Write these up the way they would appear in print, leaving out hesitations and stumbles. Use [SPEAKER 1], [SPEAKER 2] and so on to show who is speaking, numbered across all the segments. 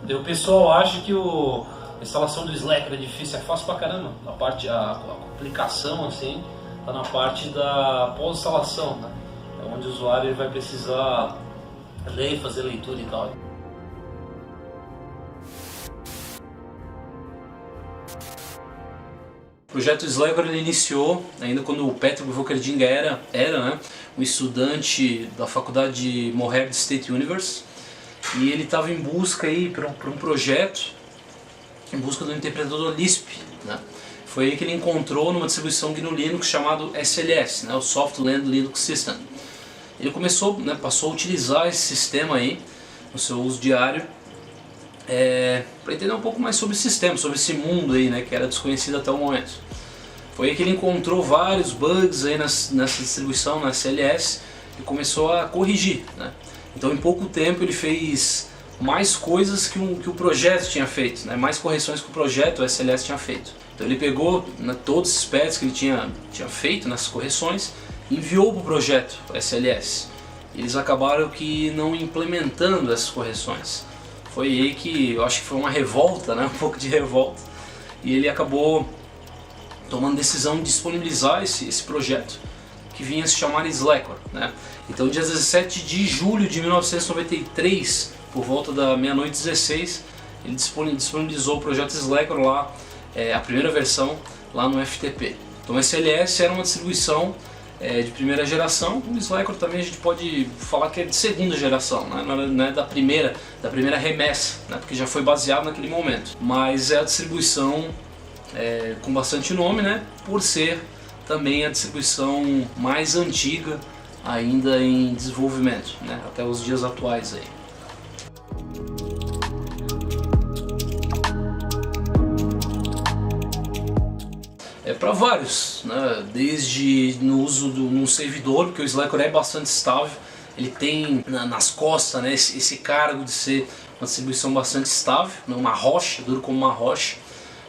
[SPEAKER 1] Daí o pessoal acha que a instalação do Slacker é difícil, é fácil pra caramba. A complicação assim tá na parte da pós-instalação, né? É onde o usuário vai precisar ler, fazer leitura e tal. O projeto Slacker ele iniciou ainda quando o Patrick Vocardinga era né, um estudante da faculdade de Morehead State University, e ele estava em busca aí para um projeto, em busca do interpretador Lisp, né? Foi aí que ele encontrou numa distribuição GNU Linux chamado SLS, né, o Soft Land Linux System. Ele começou, né, passou a utilizar esse sistema aí no seu uso diário, para entender um pouco mais sobre o sistema, sobre esse mundo aí, né, que era desconhecido até o momento. Foi aí que ele encontrou vários bugs aí nessa distribuição, na SLS, e começou a corrigir, né? Então em pouco tempo ele fez mais coisas que o projeto tinha feito, né? Mais correções que o projeto, o SLS, tinha feito. Então ele pegou, né, todos esses patches que ele tinha feito nessas correções e enviou para o projeto, o SLS. Eles acabaram que não implementando essas correções. Foi aí que eu acho que foi uma revolta, né? Um pouco de revolta, e ele acabou tomando decisão de disponibilizar esse projeto, que vinha se chamar Slacker, né? Então dia 17 de julho de 1993, por volta da meia-noite 16, ele disponibilizou o projeto Slacker lá, a primeira versão lá no FTP. Então o SLS era uma distribuição de primeira geração. O Slacker também a gente pode falar que é de segunda geração, né? Não é da primeira remessa, né? Porque já foi baseado naquele momento. Mas é a distribuição com bastante nome, né? Por ser também a distribuição mais antiga ainda em desenvolvimento, né? Até os dias atuais aí. Para vários, né? Desde no uso num servidor, porque o Slacker é bastante estável, ele tem nas costas, né, esse cargo de ser uma distribuição bastante estável, né, uma rocha, duro como uma rocha.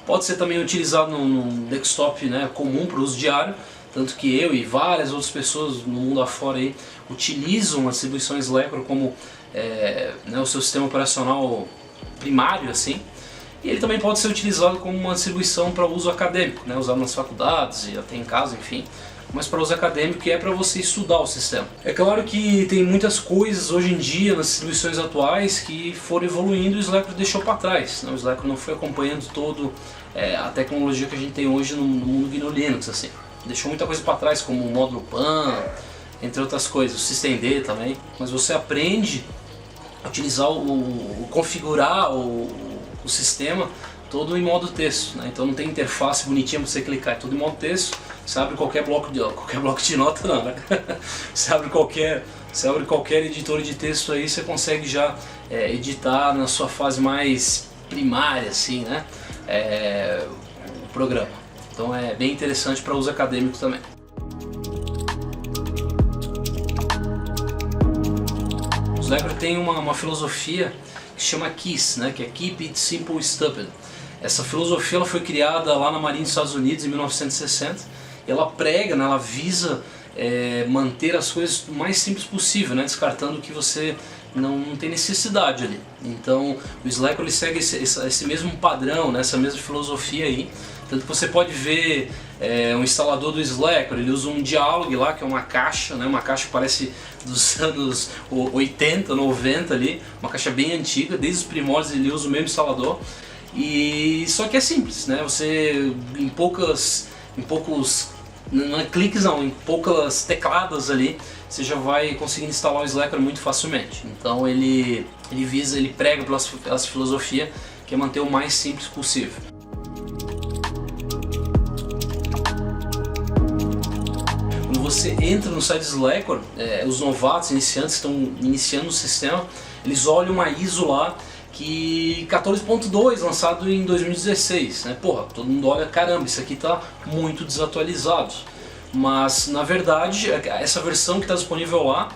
[SPEAKER 1] Pode ser também utilizado num desktop, né, comum para uso diário, tanto que eu e várias outras pessoas no mundo afora aí utilizam a distribuição Slacker como né, o seu sistema operacional primário, assim. E ele também pode ser utilizado como uma distribuição para uso acadêmico, né, usado nas faculdades e até em casa, enfim. Mas para uso acadêmico, que é para você estudar o sistema. É claro que tem muitas coisas hoje em dia nas distribuições atuais que foram evoluindo e o Slacker deixou para trás, né? O Slacker não foi acompanhando todo a tecnologia que a gente tem hoje no mundo GNU Linux, assim. Deixou muita coisa para trás, como o módulo PAN, entre outras coisas, o systemd também. Mas você aprende a utilizar configurar o sistema todo em modo texto, né? Então não tem interface bonitinha para você clicar, é tudo em modo texto. Você abre qualquer bloco de nota, não, né? Você abre qualquer editor de texto aí, você consegue já editar na sua fase mais primária, assim, né? O programa. Então é bem interessante para uso acadêmico também. O Slacker tem uma filosofia que se chama KISS, né? Que é Keep It Simple Stupid. Essa filosofia ela foi criada lá na Marinha dos Estados Unidos em 1960. E ela prega, né? Ela visa manter as coisas o mais simples possível, né? Descartando que você não tem necessidade ali. Então o Slacker ele segue esse mesmo padrão, né? Essa mesma filosofia aí. Tanto que você pode ver um instalador do Slacker, ele usa um Dialog lá, que é uma caixa, né? Uma caixa que parece dos anos 80, 90 ali, uma caixa bem antiga, desde os primórdios ele usa o mesmo instalador. E só que é simples, né? Você em poucos não é cliques não, em poucas tecladas ali, você já vai conseguir instalar o Slacker muito facilmente. Então ele prega pela filosofia que é manter o mais simples possível. Quando você entra no site Slacker, os novatos, iniciantes que estão iniciando o sistema, eles olham uma ISO lá que 14.2, lançado em 2016, né? Porra, todo mundo olha, caramba, isso aqui está muito desatualizado. Mas na verdade, essa versão que está disponível lá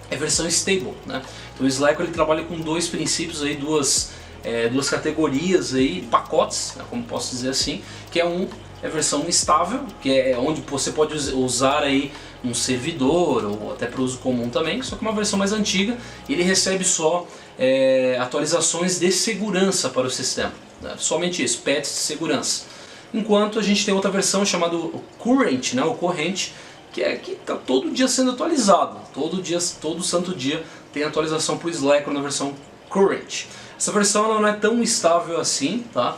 [SPEAKER 1] é a versão stable, né? Então o Slacker ele trabalha com dois princípios aí, duas categorias aí, pacotes, né, como posso dizer assim, que é um é a versão estável, que é onde você pode usar aí um servidor ou até para uso comum também, só que uma versão mais antiga, ele recebe só atualizações de segurança para o sistema, né? Somente isso, patches de segurança. Enquanto a gente tem outra versão chamada Current, né, o corrente, que está todo dia sendo atualizado, todo santo dia tem atualização para o Slackware na versão Current. Essa versão ela não é tão estável assim, tá?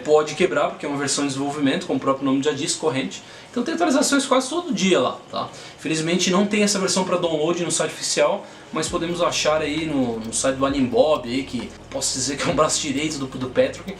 [SPEAKER 1] Pode quebrar porque é uma versão de desenvolvimento, como o próprio nome já diz, corrente. Então tem atualizações quase todo dia lá, tá? Infelizmente não tem essa versão para download no site oficial, mas podemos achar aí no site do Alimbob, aí, que posso dizer que é um braço direito do Patrick.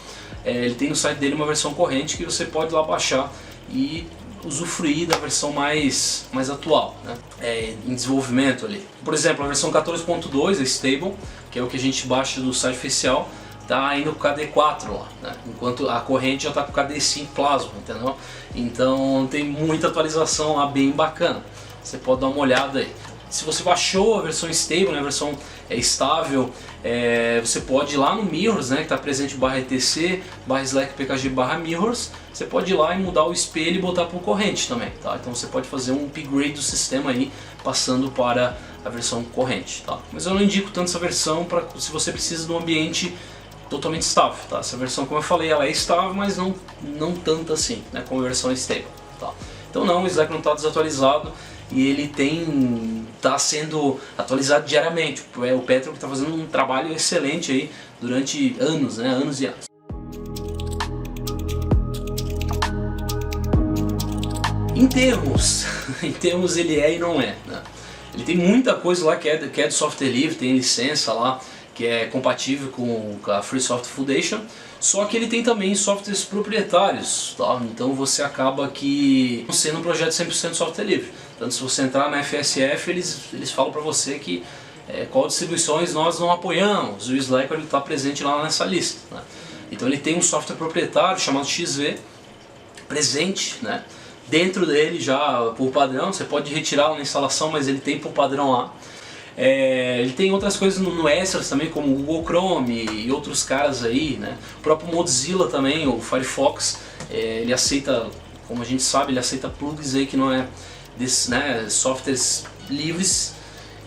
[SPEAKER 1] Ele tem no site dele uma versão corrente que você pode lá baixar e usufruir da versão mais atual, né? Em desenvolvimento ali. Por exemplo, a versão 14.2 é stable, que é o que a gente baixa do site oficial, está indo com o KD4 lá, né? Enquanto a corrente já está com o KD5 Plasma, entendeu? Então tem muita atualização lá bem bacana, você pode dar uma olhada aí. Se você baixou a versão stable, né, a versão estável, você pode ir lá no Mirrors, né, que está presente /etc, /slack pkg /mirrors, você pode ir lá e mudar o espelho e botar para o corrente também, tá? Então você pode fazer um upgrade do sistema aí, passando para a versão corrente, tá? Mas eu não indico tanto essa versão se você precisa de um ambiente totalmente estável, tá? Essa versão, como eu falei, ela é estável, mas não tanto assim, né, como a versão stable, tá? Então não, o Slack não está desatualizado e ele está sendo atualizado diariamente. O Patrick está fazendo um trabalho excelente aí durante anos, né, anos e anos. Em termos ele é e não é, né? Ele tem muita coisa lá que é de software livre, tem licença lá, que é compatível com a Free Software Foundation, só que ele tem também softwares proprietários, tá? Então você acaba que sendo um projeto 100% software livre. Tanto se você entrar na FSF, eles falam para você que qual distribuições nós não apoiamos, o Slackware está presente lá nessa lista, né? Então ele tem um software proprietário chamado XV presente, né? Dentro dele já por padrão, você pode retirá-lo na instalação, mas ele tem por padrão lá. Ele tem outras coisas no Extras também, como o Google Chrome e outros caras aí, né? O próprio Mozilla também, o Firefox, ele aceita, como a gente sabe, ele aceita plugins aí que não é desses, né, softwares livres,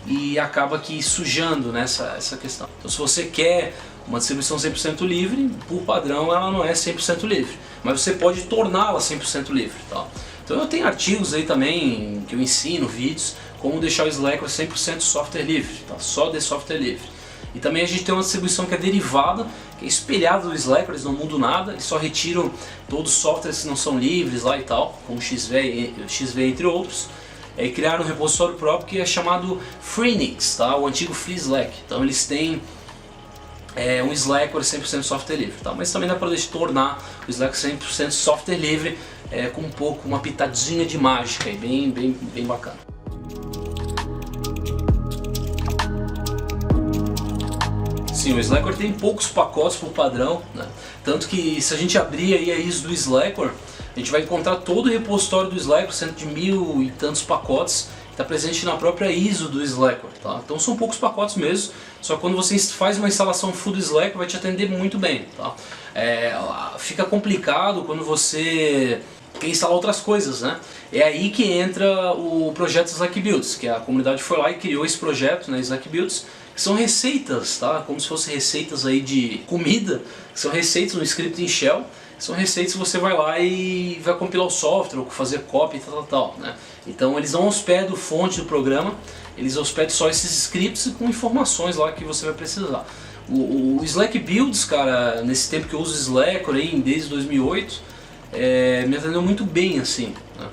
[SPEAKER 1] e acaba aqui sujando, né, essa questão. Então se você quer uma distribuição 100% livre, por padrão ela não é 100% livre, mas você pode torná-la 100% livre, tá? Então eu tenho artigos aí também que eu ensino, vídeos, como deixar o Slackware 100% software livre, tá? Só de software livre. E também a gente tem uma distribuição que é derivada, que é espelhada do Slackware, eles não mudam nada, eles só retiram todos os softwares que não são livres lá e tal, como XV entre outros. E criaram um repositório próprio que é chamado Freenix, tá? O antigo FreeSlack. Então eles têm um Slackware 100% software livre, tá? Mas também dá para tornar o Slackware 100% software livre com uma pitadinha de mágica, e bem bacana. Sim, o Slackware tem poucos pacotes por padrão, né? Tanto que se a gente abrir aí a ISO do Slackware, a gente vai encontrar todo o repositório do Slackware, sendo de 1000 e tantos pacotes, que está presente na própria ISO do Slackware, tá? Então são poucos pacotes mesmo, só que quando você faz uma instalação full do Slackware vai te atender muito bem, tá? Fica complicado quando você quer instalar outras coisas, né? É aí que entra o projeto Slack Builds, que a comunidade foi lá e criou esse projeto, né, Slack Builds, que são receitas, tá? Como se fossem receitas aí de comida, que são receitas no script em shell, são receitas que você vai lá e vai compilar o software, ou fazer copy e tal, né? Então eles não hospedam fonte do programa, eles hospedam só esses scripts com informações lá que você vai precisar. O Slack Builds, cara, nesse tempo que eu uso Slackware aí, desde 2008, me atendeu muito bem, assim, né?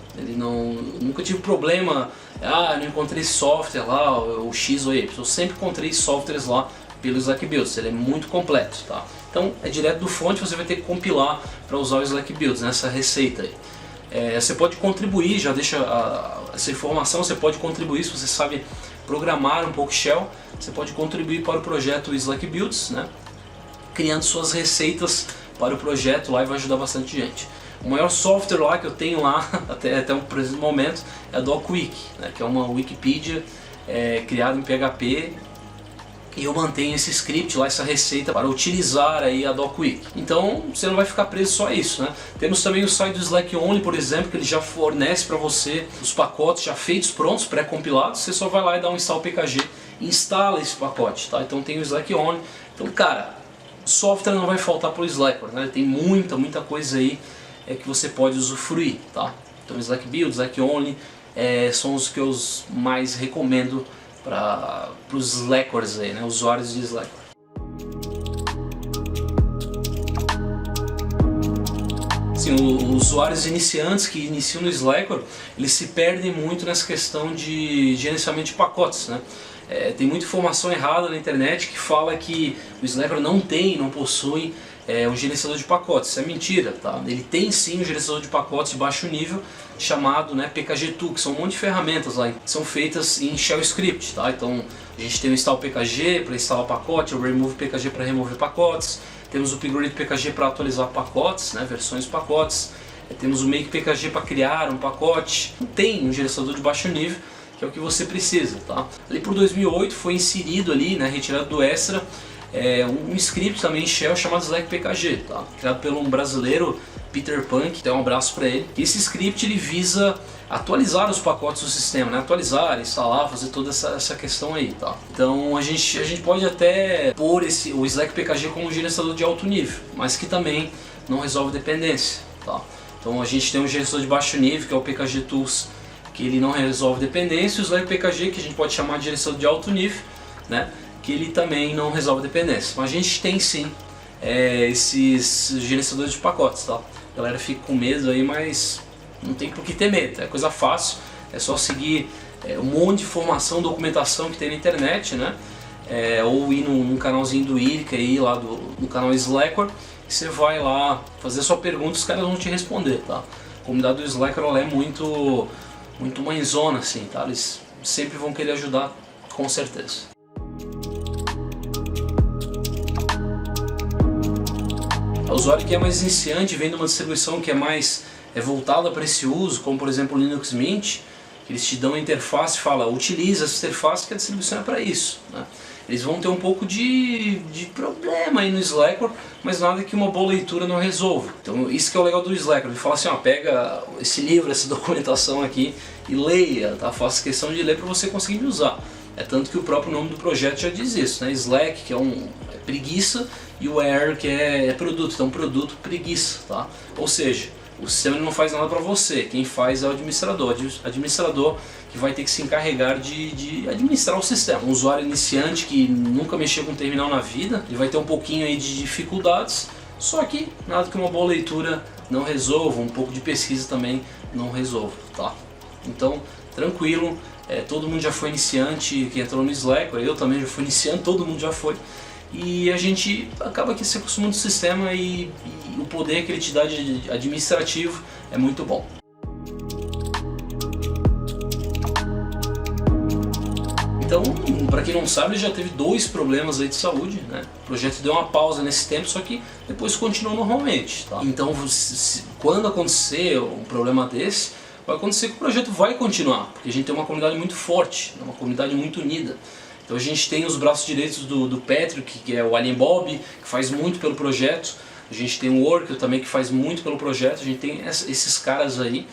[SPEAKER 1] Nunca tive problema, não encontrei software lá, o X ou Y, eu sempre encontrei softwares lá pelo Slack Builds, ele é muito completo, tá? Então é direto do fonte, você vai ter que compilar para usar o Slack Builds, nessa receita aí. Você pode contribuir, já deixa essa informação, você pode contribuir se você sabe programar um pouco Shell, você pode contribuir para o projeto Slack Builds, né? Criando suas receitas para o projeto lá, e vai ajudar bastante gente. O maior software lá que eu tenho lá, até o presente momento, é a DocWiki, né? Que é uma Wikipedia criada em PHP, e eu mantenho esse script lá, essa receita para utilizar aí a DocWiki. Então você não vai ficar preso só a isso, né? Temos também o site do Slack Only, por exemplo, que ele já fornece para você os pacotes já feitos, prontos, pré-compilados. Você só vai lá e dá um install PKG e instala esse pacote, tá? Então tem o Slack Only. Então, cara, software não vai faltar para o Slackware, né? Tem muita coisa aí que você pode usufruir, tá? Então Slack Build, Slack Only são os que eu mais recomendo para os Slackwares aí, né? Usuários de Slackware. Sim, os usuários iniciantes que iniciam no Slackware, eles se perdem muito nessa questão de gerenciamento de pacotes, né? Tem muita informação errada na internet que fala que o Slackware não possui um gerenciador de pacotes. Isso é mentira, tá? Ele tem sim um gerenciador de pacotes de baixo nível chamado, né, PKG-Tool, que são um monte de ferramentas lá que são feitas em Shell Script, tá? Então a gente tem o install PKG para instalar pacote, o remove PKG para remover pacotes, temos o upgrade PKG para atualizar pacotes, né, versões de pacotes, temos o make PKG para criar um pacote. Tem um gerenciador de baixo nível que é o que você precisa, tá? Ali por 2008 foi inserido ali, né, retirado do Extra, um script também em Shell chamado Slack PKG, tá? Criado pelo um brasileiro, Peter Punk, então um abraço para ele. Esse script ele visa atualizar os pacotes do sistema, né? Atualizar, instalar, fazer toda essa questão aí, tá? Então a gente pode até pôr o Slack PKG como um gerenciador de alto nível, mas que também não resolve dependência, tá? Então a gente tem um gerenciador de baixo nível, que é o PKG Tools, que ele não resolve dependência, e o Slack PKG, que a gente pode chamar de gerenciador de alto nível, né? Que ele também não resolve dependência. Mas a gente tem sim esses gerenciadores de pacotes, tá? A galera fica com medo aí, mas não tem por que ter medo, é coisa fácil, é só seguir um monte de informação, documentação que tem na internet, né? Ou ir num canalzinho do IRC aí, lá no canal Slackware, e você vai lá fazer sua pergunta, os caras vão te responder, tá? A comunidade do Slackware ela é muito mãezona assim, tá? Eles sempre vão querer ajudar, com certeza. O usuário que é mais iniciante, vem de uma distribuição que é mais voltada para esse uso, como por exemplo o Linux Mint, eles te dão a interface e falam, utiliza essa interface que a distribuição é para isso, né? Eles vão ter um pouco de problema aí no Slackware, mas nada que uma boa leitura não resolva. Então isso que é o legal do Slackware, ele fala assim, ó, pega esse livro, essa documentação aqui e leia, tá? Faça questão de ler para você conseguir usar. É tanto que o próprio nome do projeto já diz isso, né? Slack, que é preguiça, e o Ware, que é produto, então produto, preguiça, tá? Ou seja, o sistema não faz nada para você, quem faz é o administrador que vai ter que se encarregar de administrar o sistema. Um usuário iniciante que nunca mexeu com terminal na vida, ele vai ter um pouquinho aí de dificuldades, só que nada que uma boa leitura não resolva, um pouco de pesquisa também não resolva, tá? Então, tranquilo, todo mundo já foi iniciante que entrou no Slackware, eu também já fui iniciante, todo mundo já foi. E a gente acaba que se acostumando com o sistema e o poder que ele te dá de administrativo é muito bom. Então, para quem não sabe, ele já teve 2 problemas aí de saúde, né? O projeto deu uma pausa nesse tempo, só que depois continuou normalmente, tá? Então, quando acontecer um problema desse, vai acontecer que o projeto vai continuar, porque a gente tem uma comunidade muito forte, uma comunidade muito unida. Então a gente tem os braços direitos do Patrick, que é o Alien Bob, que faz muito pelo projeto. A gente tem o Worker também, que faz muito pelo projeto. A gente tem esses caras aí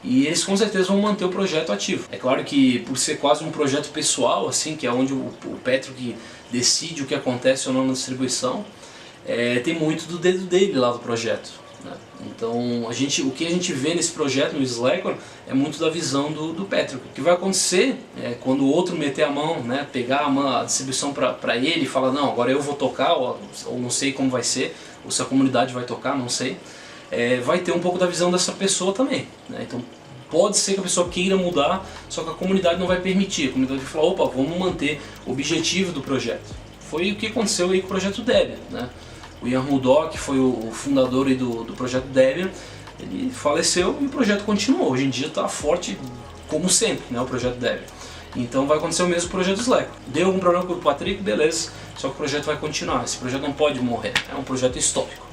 [SPEAKER 1] e eles com certeza vão manter o projeto ativo. É claro que por ser quase um projeto pessoal, assim, que é onde o Patrick decide o que acontece ou não na distribuição, tem muito do dedo dele lá do projeto, né? Então o que a gente vê nesse projeto no Slackware é muito da visão do Patrick. O que vai acontecer quando o outro meter a mão, né, pegar a distribuição para ele e falar, não, agora eu vou tocar, ou não sei como vai ser, ou se a comunidade vai tocar, não sei, vai ter um pouco da visão dessa pessoa também, né? Então pode ser que a pessoa queira mudar, só que a comunidade não vai permitir. A comunidade vai falar, opa, vamos manter o objetivo do projeto. Foi o que aconteceu aí com o projeto Debian, né? O Ian Rudolph, que foi o fundador aí do projeto Debian, ele faleceu e o projeto continuou. Hoje em dia está forte como sempre, né, o projeto Debian. Então vai acontecer o mesmo com o projeto Slack. Deu algum problema com o Patrick, beleza, só que o projeto vai continuar. Esse projeto não pode morrer, é um projeto histórico.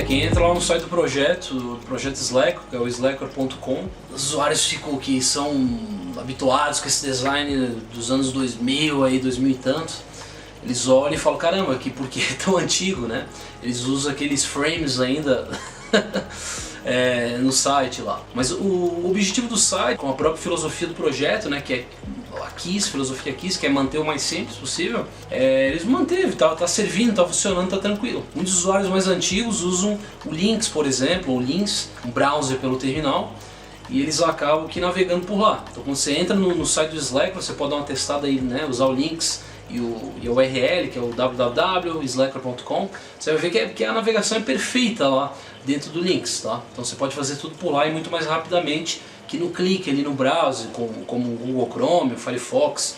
[SPEAKER 1] Quem entra lá no site do projeto Slacker, que é o slacker.com, os usuários que são habituados com esse design dos anos 2000, aí, 2000 e tanto, eles olham e falam, caramba, por que é tão antigo, né? Eles usam aqueles frames ainda no site lá. Mas o objetivo do site, com a própria filosofia do projeto, né, que é a KISS, filosofia KISS, que é manter o mais simples possível, eles manteve, tá servindo, tá funcionando, tá tranquilo. Muitos usuários mais antigos usam o Lynx, por exemplo, ou Lynx, um browser pelo terminal, e eles acabam aqui navegando por lá. Então quando você entra no site do Slacker, você pode dar uma testada aí, né, usar o Lynx e a URL, que é o www.slacker.com, você vai ver que a navegação é perfeita lá dentro do Lynx, tá? Então você pode fazer tudo por lá e muito mais rapidamente que no clique ali no browser, como o Google Chrome, o Firefox,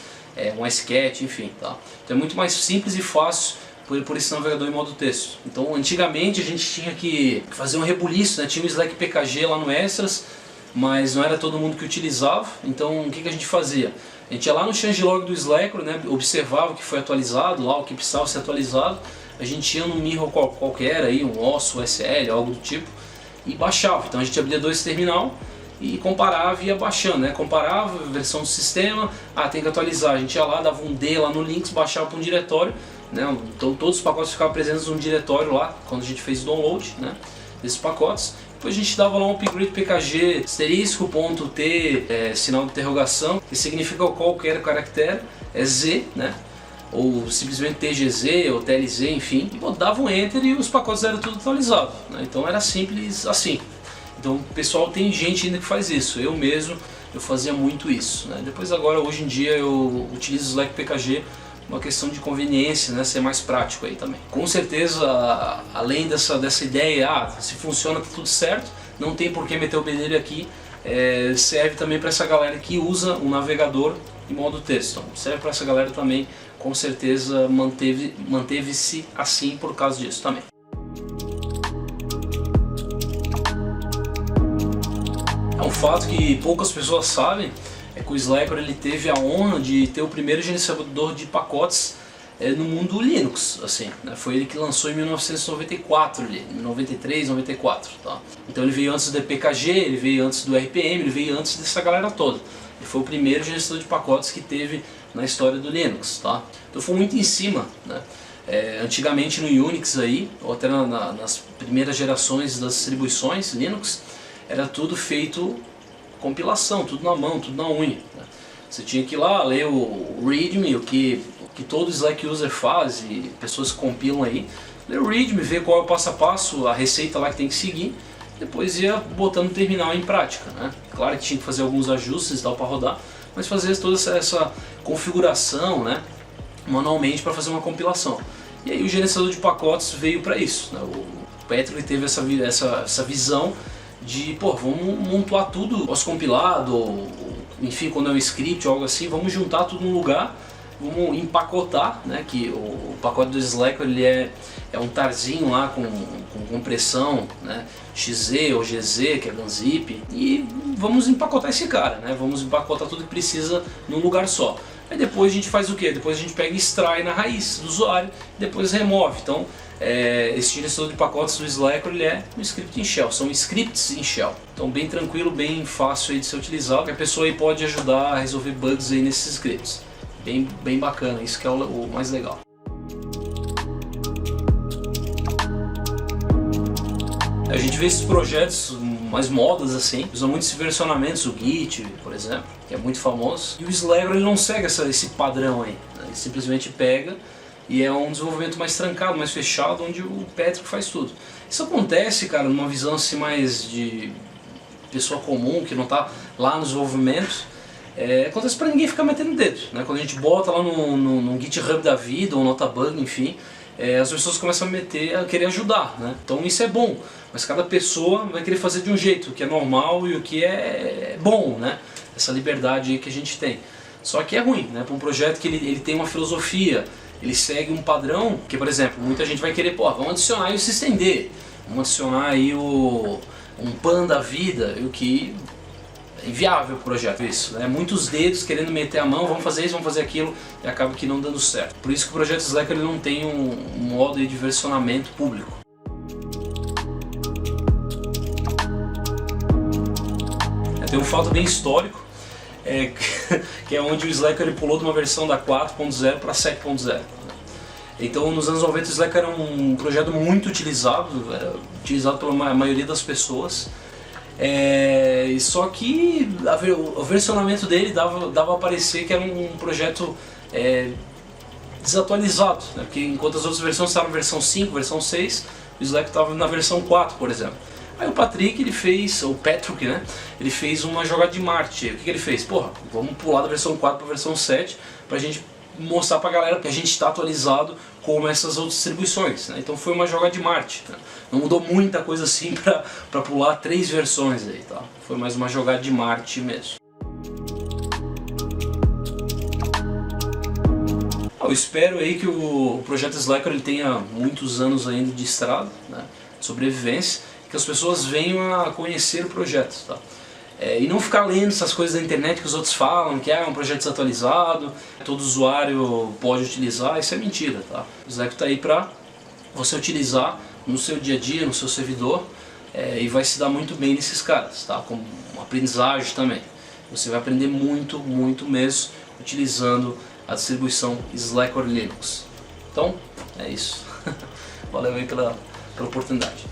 [SPEAKER 1] um Icecat, enfim, tá? Então é muito mais simples e fácil por esse navegador em modo texto. Então antigamente a gente tinha que fazer um rebuliço, né? Tinha o Slack PKG lá no Extras, mas não era todo mundo que utilizava, então o que a gente fazia? A gente ia lá no changelog do Slacker, né, observava o que foi atualizado, lá o que precisava ser atualizado, a gente ia num mirror qualquer, aí, um OSS, SL, algo do tipo, e baixava. Então a gente abria dois terminal e comparava e ia baixando, né? Comparava a versão do sistema, tem que atualizar, a gente ia lá, dava um D lá no Lynx, baixava para um diretório, né? Então todos os pacotes ficavam presentes num diretório lá, quando a gente fez o download, né, desses pacotes. Depois a gente dava lá um upgrade PKG asterisco, ponto T, sinal de interrogação, que significa qualquer caractere, é Z, né? Ou simplesmente TGZ ou TLZ, enfim, e dava um enter e os pacotes eram tudo atualizados, né? Então era simples assim. Então o pessoal, tem gente ainda que faz isso, eu mesmo eu fazia muito isso, né? Depois agora, hoje em dia, eu utilizo o Slack PKG, uma questão de conveniência, né, ser mais prático aí também. Com certeza, além dessa ideia, se funciona, tá tudo certo, não tem por que meter o bedelho aqui, serve também para essa galera que usa o navegador em modo texto. Então, serve para essa galera também, com certeza manteve-se assim por causa disso também. É um fato que poucas pessoas sabem, é que o Slacker ele teve a honra de ter o primeiro gerenciador de pacotes no mundo Linux, assim, né? Foi ele que lançou em 1994, 93, 94, tá? Então ele veio antes do PKG, ele veio antes do RPM, ele veio antes dessa galera toda. Ele foi o primeiro gerenciador de pacotes que teve na história do Linux, tá? Então foi muito em cima, né? Antigamente no Unix aí, ou até nas primeiras gerações das distribuições Linux, era tudo feito compilação, tudo na mão, tudo na unha, né? Você tinha que ir lá ler o README, o que todo Slack user faz, e pessoas que compilam aí, ler o README, ver qual é o passo a passo, a receita lá que tem que seguir, depois ia botando o terminal em prática, né? Claro que tinha que fazer alguns ajustes e tal para rodar, mas fazer toda essa configuração, né, manualmente para fazer uma compilação. E aí o gerenciador de pacotes veio para isso, né? O Patrick teve essa visão de, vamos montar tudo pós-compilado, ou, enfim, quando é um script ou algo assim, vamos juntar tudo num lugar, vamos empacotar, né, que o pacote do Slacker ele é um tarzinho lá com compressão, né, XZ ou GZ, que é Gunzip, e vamos empacotar esse cara, né, vamos empacotar tudo que precisa num lugar só. Aí depois a gente faz o que? Depois a gente pega e extrai na raiz do usuário, depois remove. Então esse gerenciador de pacotes do Slacker ele é um script em shell, são scripts em shell. Então bem tranquilo, bem fácil aí de ser utilizado, a pessoa aí pode ajudar a resolver bugs aí nesses scripts. Bem bacana, isso que é o mais legal. A gente vê esses projetos mais modas assim, usa muitos versionamentos, o Git, por exemplo, que é muito famoso, e o Slacker ele não segue esse padrão aí, né? Ele simplesmente pega e é um desenvolvimento mais trancado, mais fechado, onde o Patrick faz tudo. Isso acontece, cara, numa visão assim mais de pessoa comum, que não está lá no desenvolvimento, acontece para ninguém ficar metendo o dedo, né? Quando a gente bota lá no GitHub da vida, ou Notabug, enfim, as pessoas começam a querer ajudar, né? Então isso é bom, mas cada pessoa vai querer fazer de um jeito, o que é normal e o que é bom, né? Essa liberdade aí que a gente tem. Só que é ruim, né? Para um projeto que ele tem uma filosofia, ele segue um padrão, que por exemplo, muita gente vai querer, vamos adicionar aí o SystemD, vamos adicionar aí um PAN da vida, e o que é inviável o projeto, isso, né? Muitos dedos querendo meter a mão, vamos fazer isso, vamos fazer aquilo, e acaba que não dando certo. Por isso que o projeto Slacker ele não tem um modo de versionamento público. tem um fato bem histórico, que é onde o Slack ele pulou de uma versão da 4.0 para 7.0. Então nos anos 90 o Slack era um projeto muito utilizado, era utilizado pela maioria das pessoas. Só que o versionamento dele dava a parecer que era um projeto desatualizado, né? Porque enquanto as outras versões estavam na versão 5, versão 6, o Slack estava na versão 4, por exemplo. Aí o Patrick, o Patrick, né? Ele fez uma jogada de marketing. O que ele fez? Porra, vamos pular da versão 4 para a versão 7 pra gente mostrar pra galera que a gente está atualizado como essas outras distribuições, né? Então foi uma jogada de marketing, né? Não mudou muita coisa assim pra pular 3 versões aí, tá? Foi mais uma jogada de marketing mesmo. Eu espero aí que o projeto Slacker ele tenha muitos anos ainda de estrada, né? De sobrevivência, que as pessoas venham a conhecer o projeto, tá? E não ficar lendo essas coisas da internet que os outros falam, que é um projeto desatualizado, todo usuário pode utilizar, isso é mentira, tá? O Slack está aí para você utilizar no seu dia a dia, no seu servidor, e vai se dar muito bem nesses caras, tá? Com aprendizagem também. Você vai aprender muito, muito mesmo utilizando a distribuição Slack or Linux. Então, é isso. Valeu aí pela oportunidade.